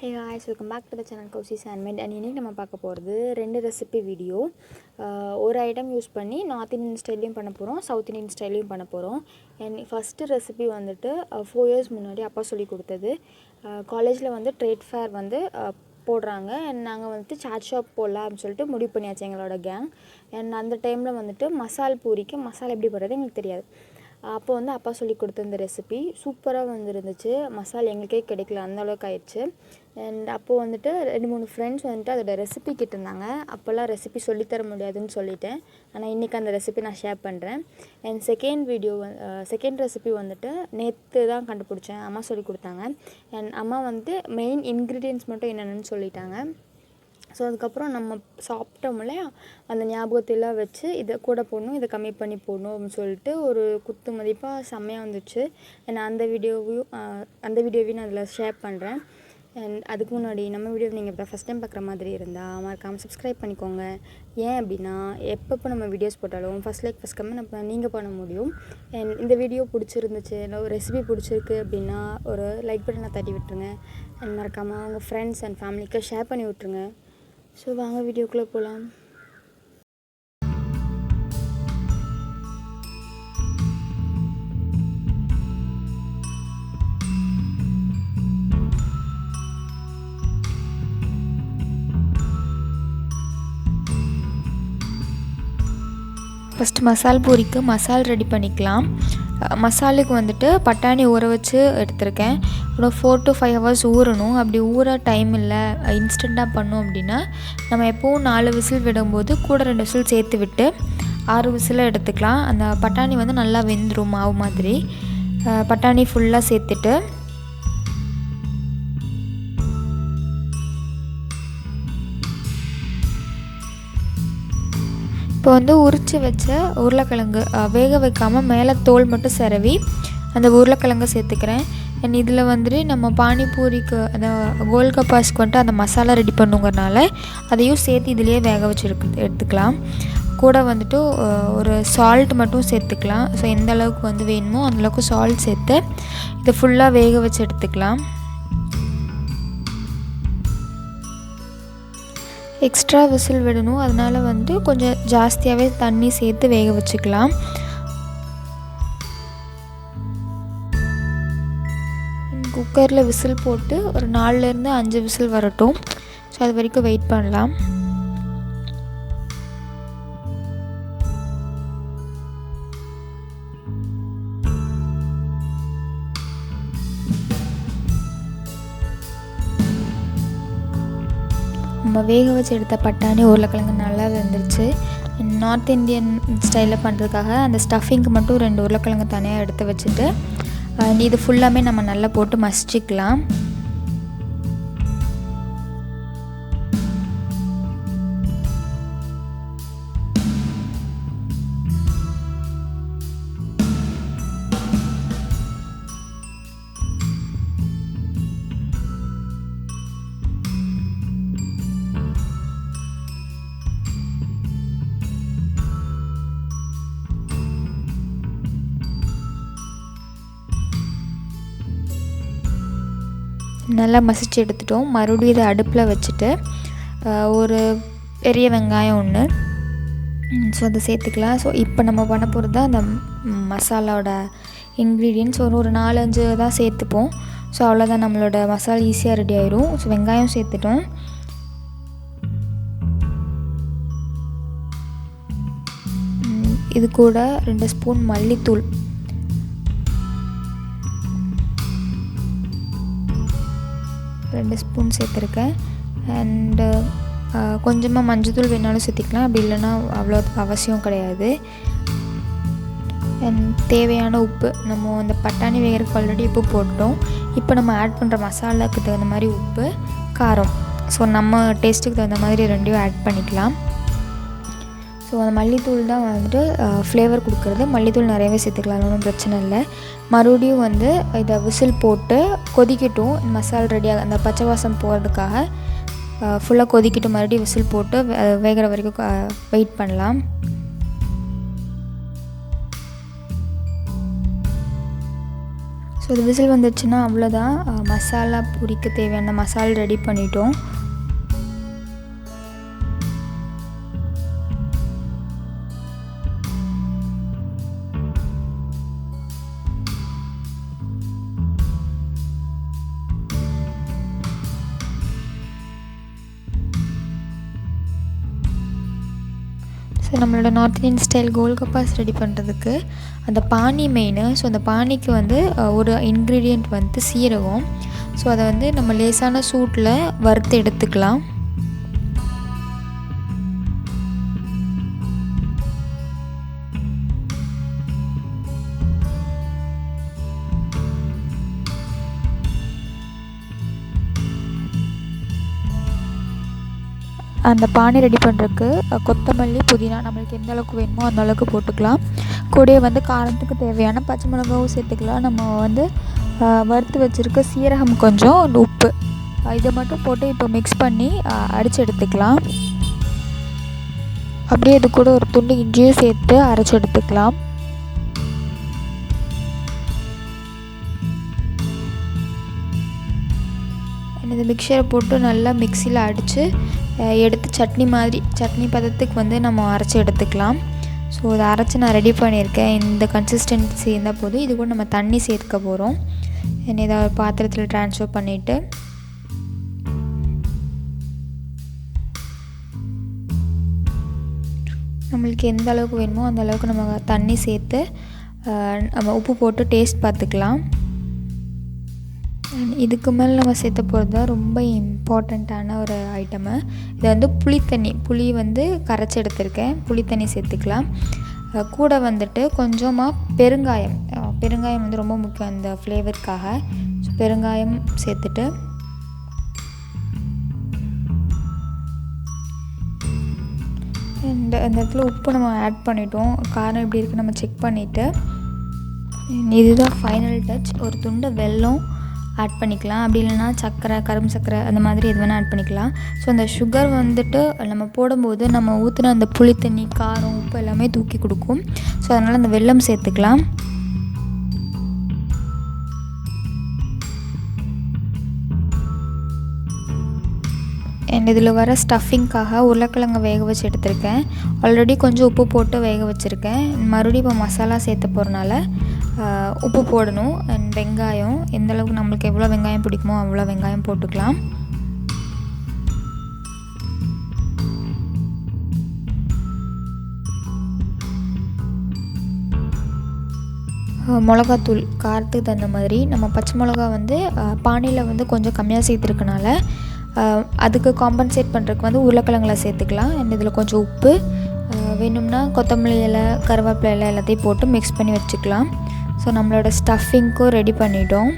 Hey guys, welcome back to the channel K.S. Handmade and இன்னைக்கு நம்ம பார்க்க போகிறது 2 ரெசிபி வீடியோ. ஒரு ஐட்டம் யூஸ் பண்ணி நார்த் இந்தியன் ஸ்டைல்லையும் பண்ண போகிறோம், சவுத் இந்தியன் ஸ்டைல்லையும் பண்ண போகிறோம். அண்ட் ஃபஸ்ட்டு ரெசிபி வந்துட்டு 4 இயர்ஸ் முன்னாடி அப்பா சொல்லி கொடுத்தது. காலேஜில் வந்து ட்ரேட் ஃபேர் வந்து போடுறாங்க. அண்ட் நாங்கள் வந்துட்டு சாட் ஷாப் போடலாம் அப்படின்னு சொல்லிட்டு முடிவு பண்ணியாச்சு எங்களோட கேங். அண்ட் அந்த டைமில் வந்துட்டு மசால் பூரிக்கு மசாலா எப்படி போடுறது எங்களுக்கு தெரியாது. அப்போ வந்து அப்பா சொல்லி கொடுத்த இந்த ரெசிபி சூப்பராக வந்துருந்துச்சு. மசாலா எங்களுக்கே கிடைக்கல, அந்தளவுக்கு ஆயிடுச்சு. அண்ட் அப்போது வந்துட்டு 2-3 ஃப்ரெண்ட்ஸ் வந்துட்டு அதோட ரெசிபி கேட்டிருந்தாங்க. அப்போல்லாம் ரெசிபி சொல்லித்தர முடியாதுன்னு சொல்லிட்டேன். ஆனால் இன்றைக்கி அந்த ரெசிபி நான் ஷேர் பண்ணுறேன். அண்ட் செகண்ட் ரெசிபி வந்துட்டு நேற்று தான் கண்டுபிடிச்சேன், அம்மா சொல்லி கொடுத்தாங்க. அண்ட் அம்மா வந்து மெயின் இன்க்ரீடியன்ட்ஸ் மட்டும் என்னென்னு சொல்லிட்டாங்க. ஸோ அதுக்கப்புறம் நம்ம சாப்பிட்டோம்ல அந்த ஞாபகத்தெல்லாம் வச்சு இதை கூட போடணும், இதை கம்மி பண்ணி போடணும் அப்படின்னு சொல்லிட்டு ஒரு குத்து மதிப்பாக செம்மையாக வந்துச்சு. நான் அந்த வீடியோவையும் நான் அதில் ஷேர் பண்ணுறேன். அண்ட் அதுக்கு முன்னாடி நம்ம வீடியோ நீங்கள் இப்போ ஃபஸ்ட் டைம் பார்க்குற மாதிரி இருந்தால் மறக்காமல் சப்ஸ்கிரைப் பண்ணிக்கோங்க. ஏன் அப்படின்னா எப்பப்போ நம்ம வீடியோஸ் போட்டாலும் ஃபஸ்ட் லைக் ஃபஸ்ட் கமெண்ட் அப்போ நீங்கள் பண்ண முடியும். அண்ட் இந்த வீடியோ பிடிச்சிருந்துச்சு, இல்லை ஒரு ரெசிபி பிடிச்சிருக்கு அப்படின்னா ஒரு லைக் பட்டனை தட்டி விட்டுருங்க. அண்ட் மறக்காமல் உங்கள் ஃப்ரெண்ட்ஸ் அண்ட் ஃபேமிலிக்கு ஷேர் பண்ணி விட்டுருங்க. ஸோ வாங்க வீடியோக்குள்ளே போகலாம். ஃபஸ்ட்டு மசால் பூரிக்கு மசால் ரெடி பண்ணிக்கலாம். மசாலுக்கு வந்துட்டு பட்டாணி ஊற வச்சு எடுத்திருக்கேன். ஒரு 4 to 5 hours ஊறணும். அப்படி ஊற டைம் இல்லை, இன்ஸ்டண்ட்டாக பண்ணோம் அப்படின்னா நம்ம எப்போவும் 4 விசில் விடும்போது கூட 2 விசில் சேர்த்து விட்டு 6 விசில் எடுத்துக்கலாம். அந்த பட்டாணி வந்து நல்லா வெந்துடும் மாவு மாதிரி. பட்டாணி ஃபுல்லாக சேர்த்துட்டு இப்போ வந்து உரித்து வச்ச உருளைக்கிழங்கு வேக வைக்காமல் மேலே தோல் மட்டும் செரவி அந்த உருளைக்கிழங்கு சேர்த்துக்கிறேன். அண்ட் இதில் வந்துட்டு நம்ம பானிபூரிக்கு அந்த கோல்கப்பாஸ்க்கு வந்துட்டு அந்த மசாலா ரெடி பண்ணுங்கிறனால அதையும் சேர்த்து இதிலேயே வேக வச்சு எடுத்துக்கலாம். கூட வந்துட்டு ஒரு சால்ட் மட்டும் சேர்த்துக்கலாம். ஸோ எந்த அளவுக்கு வந்து வேணுமோ அந்தளவுக்கு சால்ட் சேர்த்து இதை ஃபுல்லாக வேக வச்சு எடுத்துக்கலாம். எக்ஸ்ட்ரா விசில் விடணும், அதனால் வந்து கொஞ்சம் ஜாஸ்தியாகவே தண்ணி சேர்த்து வேக வச்சுக்கலாம். குக்கரில் விசில் போட்டு ஒரு 4-5 விசில் வரட்டும். ஸோ அது வரைக்கும் வெயிட் பண்ணலாம். நம்ம வேக வச்சு எடுத்த பட்டாணி உருளைக்கிழங்கு நல்லா வெந்துருச்சு. நார்த் இந்தியன் ஸ்டைலில் பண்ணுறதுக்காக அந்த ஸ்டஃபிங்க்கு மட்டும் 2 உருளைக்கிழங்கு தனியாக எடுத்து வச்சுட்டு இது ஃபுல்லாமே நம்ம நல்லா போட்டு மசிச்சிக்கலாம். நல்லா மசிச்சு எடுத்துட்டோம். மறுபடியும் இதை அடுப்பில் வச்சுட்டு ஒரு பெரிய வெங்காயம் 1 ஸோ அதை சேர்த்துக்கலாம். ஸோ இப்போ நம்ம பண்ண போகிறது தான் அந்த மசாலாவோட இன்க்ரீடியன்ட்ஸ். ஒரு 4-5 தான் சேர்த்துப்போம். ஸோ அவ்வளோதான், நம்மளோட மசாலா ஈஸியாக ரெடி ஆயிடும். ஸோ வெங்காயம் சேர்த்துட்டோம். இது கூட 2 ஸ்பூன் மல்லித்தூள், 2 ஸ்பூன் சேர்த்துருக்கேன். அண்டு கொஞ்சமாக மஞ்சத்தூள் வேணாலும் சேர்த்திக்கலாம், அப்படி இல்லைன்னா அவ்வளோ அவசியம் கிடையாது. அண்ட் தேவையான உப்பு, நம்ம அந்த பட்டாணி வேகிறதுக்கு ஆல்ரெடி உப்பு போட்டோம். இப்போ நம்ம ஆட் பண்ணுற மசாலாவுக்கு தகுந்த மாதிரி உப்பு, காரம், ஸோ நம்ம டேஸ்ட்டுக்கு தகுந்த மாதிரி 2யும் ஆட் பண்ணிக்கலாம். ஸோ அந்த மல்லித்தூள் தான் வந்துட்டு ஃப்ளேவர் கொடுக்குறது. மல்லித்தூள் நிறையவே சேர்த்துக்கலாம், ஒன்றும் பிரச்சனை இல்லை. மறுபடியும் வந்து இதை விசில் போட்டு கொதிக்கட்டும். மசாலா ரெடியாக அந்த பச்சை வாசம் போகிறதுக்காக ஃபுல்லாக கொதிக்கிட்டு மறுபடியும் விசில் போட்டு வேகிற வரைக்கும் வெயிட் பண்ணலாம். ஸோ இது விசில் வந்துடுச்சுன்னா அவ்வளோதான், மசாலா பூரிக்கு தேவையான மசாலா ரெடி பண்ணிட்டோம். ஸோ நம்மளோட north Indian style golgappas ready பண்ணுறதுக்கு அந்த பானி மெயின். ஸோ அந்த பானிக்கு வந்து ஒரு இன்க்ரீடியண்ட் வந்து சீரகம். ஸோ அதை வந்து நம்ம லேசான சூட்டில் வறுத்து எடுத்துக்கலாம். அந்த பானி ரெடி பண்ணுறதுக்கு கொத்தமல்லி, புதினா நம்மளுக்கு எந்த அளவுக்கு வேணுமோ அந்த அளவுக்கு போட்டுக்கலாம். கூடவே வந்து காரத்துக்கு தேவையான பச்சை மிளகாவும் சேர்த்துக்கலாம். நம்ம வந்து வறுத்து வச்சுருக்க சீரகம், கொஞ்சம் உப்பு, இதை மட்டும் போட்டு இப்போ மிக்ஸ் பண்ணி அரைச்சி எடுத்துக்கலாம். அப்படியே இது கூட ஒரு துண்டு இஞ்சியும் சேர்த்து அரைச்சி எடுத்துக்கலாம். இந்த மிக்சரை போட்டு நல்லா மிக்சியில் அடித்து எடுத்து சட்னி பதத்துக்கு வந்து நம்ம அரைச்சி எடுத்துக்கலாம். ஸோ இதை அரைச்சி நான் ரெடி பண்ணியிருக்கேன். இந்த கன்சிஸ்டன்சி இருந்தால் போதும். இது கூட நம்ம தண்ணி சேர்க்க போகிறோம். இதை ஒரு பாத்திரத்தில் ட்ரான்ஸ்ஃபர் பண்ணிவிட்டு நம்மளுக்கு எந்த அளவுக்கு வேணுமோ அந்த அளவுக்கு நம்ம தண்ணி சேர்த்து நம்ம உப்பு போட்டு டேஸ்ட் பார்த்துக்கலாம். இதுக்கு மேலே நம்ம சேர்த்த போகிறது தான் ரொம்ப இம்பார்ட்டண்ட்டான ஒரு ஐட்டமு. இது வந்து புளி வந்து கரைச்சி எடுத்திருக்கேன். புளி தண்ணி சேர்த்துக்கலாம். கூட வந்துட்டு கொஞ்சமாக பெருங்காயம் வந்து ரொம்ப முக்கியம் அந்த ஃப்ளேவருக்காக. ஸோ பெருங்காயம் சேர்த்துட்டு இந்த இடத்துல உப்பு நம்ம ஆட் பண்ணிட்டோம். காரம் எப்படி இருக்குன்னு நம்ம செக் பண்ணிவிட்டு இதுதான் ஃபைனல் டச். ஒரு துண்டு வெல்லம் ஆட் பண்ணிக்கலாம். அப்படி இல்லைனா சர்க்கரை, கரும்பு சர்க்கரை, அந்த மாதிரி எது வேணால் ஆட் பண்ணிக்கலாம். ஸோ அந்த சுகர் வந்துட்டு நம்ம போடும்போது நம்ம ஊற்றின அந்த புளி தண்ணி, காரம், உப்பு எல்லாமே தூக்கி கொடுக்கும். ஸோ அதனால் அந்த வெல்லம் சேர்த்துக்கலாம். அண்ட் இதில் வர ஸ்டஃபிங்காக உருளைக்கிழங்கு வேக வச்சு எடுத்திருக்கேன். ஆல்ரெடி கொஞ்சம் உப்பு போட்டு வேக வச்சுருக்கேன். மறுபடியும் இப்போ மசாலா சேர்த்த போகிறனால உப்பு போடணும். அண்ட் வெங்காயம் எந்தளவுக்கு நம்மளுக்கு எவ்வளோ வெங்காயம் பிடிக்குமோ அவ்வளோ வெங்காயம் போட்டுக்கலாம். மிளகாத்தூள் காரத்துக்கு தகுந்த மாதிரி. நம்ம பச்சை மிளகா வந்து பானியில் வந்து கொஞ்சம் கம்மியாக சேர்த்துருக்கனால அதுக்கு காம்பன்சேட் பண்ணுறதுக்கு வந்து உருளைக்கிழங்குல சேர்த்துக்கலாம். அண்ட் இதில் கொஞ்சம் உப்பு, வேணும்னா கொத்தமல்லி இலை, கருவேப்பிலை இலை எல்லாத்தையும் போட்டு மிக்ஸ் பண்ணி வச்சுக்கலாம். ஸோ நம்மளோட ஸ்டஃபிங்க்கும் ரெடி பண்ணிட்டோம்.